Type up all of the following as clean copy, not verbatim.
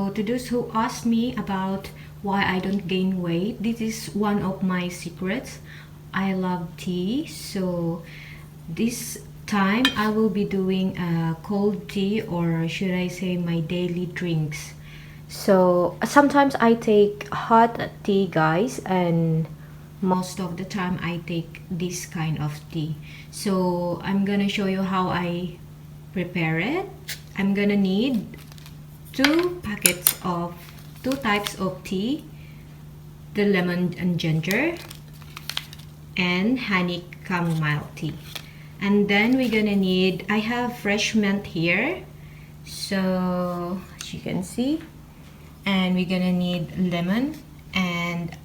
So to those who ask me about why I don't gain weight, this is one of my secrets. I love tea, so this time I will be doing a cold tea, or should I say my daily drinks. So sometimes I take hot tea, guys, and most of the time I take this kind of tea. So I'm gonna show you how I prepare it. I'm gonna need two types of tea, the lemon and ginger, and honey chamomile tea. And then we're gonna need, I have fresh mint here, so as you can see, and we're gonna need lemon and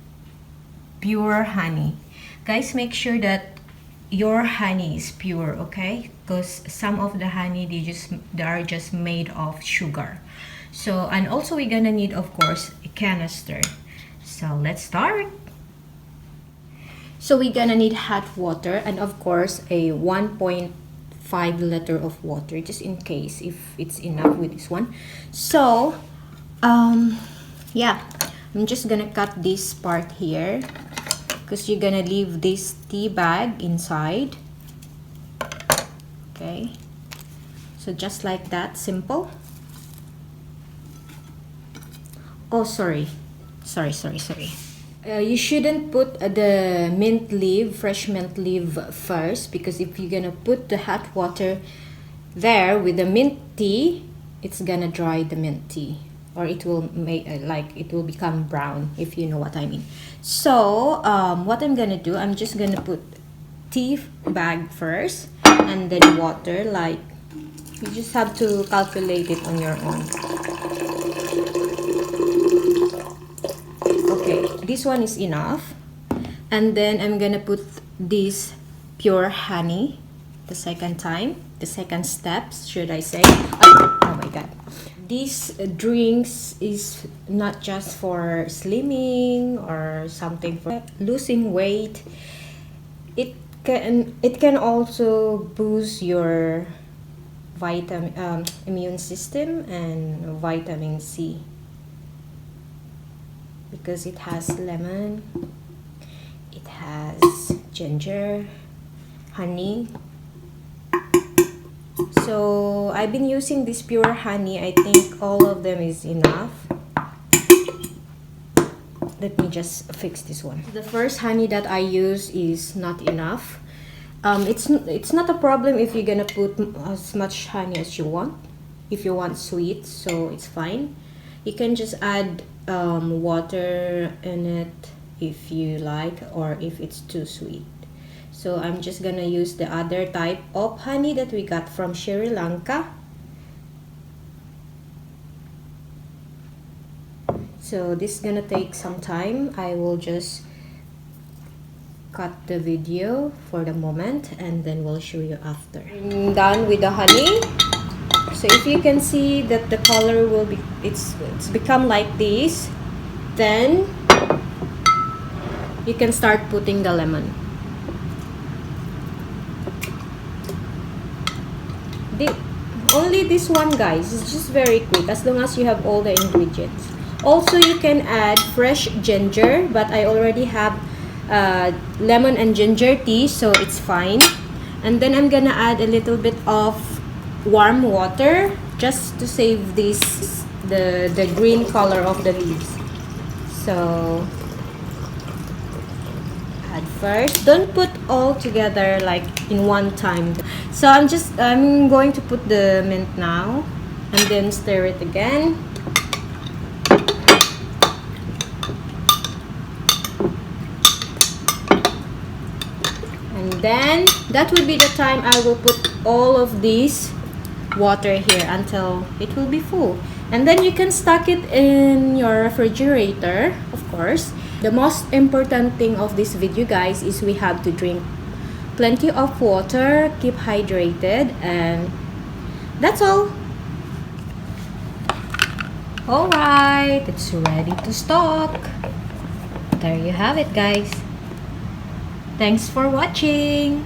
pure honey. Guys, make sure that your honey is pure, okay? Because some of the honey, they are just made of sugar. So, and also we're gonna need, of course, a canister. So let's start. So we're gonna need hot water, and of course a 1.5 liter of water, just in case if it's enough with this one. So yeah, I'm just gonna cut this part here because you're gonna leave this tea bag inside. Okay, so just like that, simple. Oh, sorry. You shouldn't put the mint leaf, fresh mint leaf first, because if you're gonna put the hot water there with the mint tea, it's gonna dry the mint tea, or it will make it will become brown, if you know what I mean. So what I'm gonna do, I'm just gonna put tea bag first and then water. Like, you just have to calculate it on your own. Okay, this one is enough. And then I'm gonna put this pure honey the second step, should I say. Oh my god. These drinks is not just for slimming or something for losing weight. It can also boost your immune system and vitamin C, because it has lemon, it has ginger, honey. So I've been using this pure honey. I think all of them is enough. Let me just fix this one. The first honey that I use is not enough. It's not a problem if you're gonna put as much honey as you want, if you want sweet, so it's fine. You can just add water in it if you like, or if it's too sweet. So I'm just gonna use the other type of honey that we got from Sri Lanka. So this is gonna take some time. I will just cut the video for the moment and then we'll show you after. I'm done with the honey. So if you can see that the color will be, it's become like this, then you can start putting the lemon. Only this one, guys, it's just very quick as long as you have all the ingredients. Also, you can add fresh ginger, but I already have lemon and ginger tea, so it's fine. And then I'm gonna add a little bit of warm water just to save this the green color of the leaves. So add first, don't put all together like in one time. So I'm going to put the mint now and then stir it again. And then that will be the time I will put all of this water here until it will be full. And then you can stock it in your refrigerator, of course. The most important thing of this video, guys, is we have to drink plenty of water, keep hydrated, and that's all. Alright, it's ready to stock. There you have it, guys. Thanks for watching.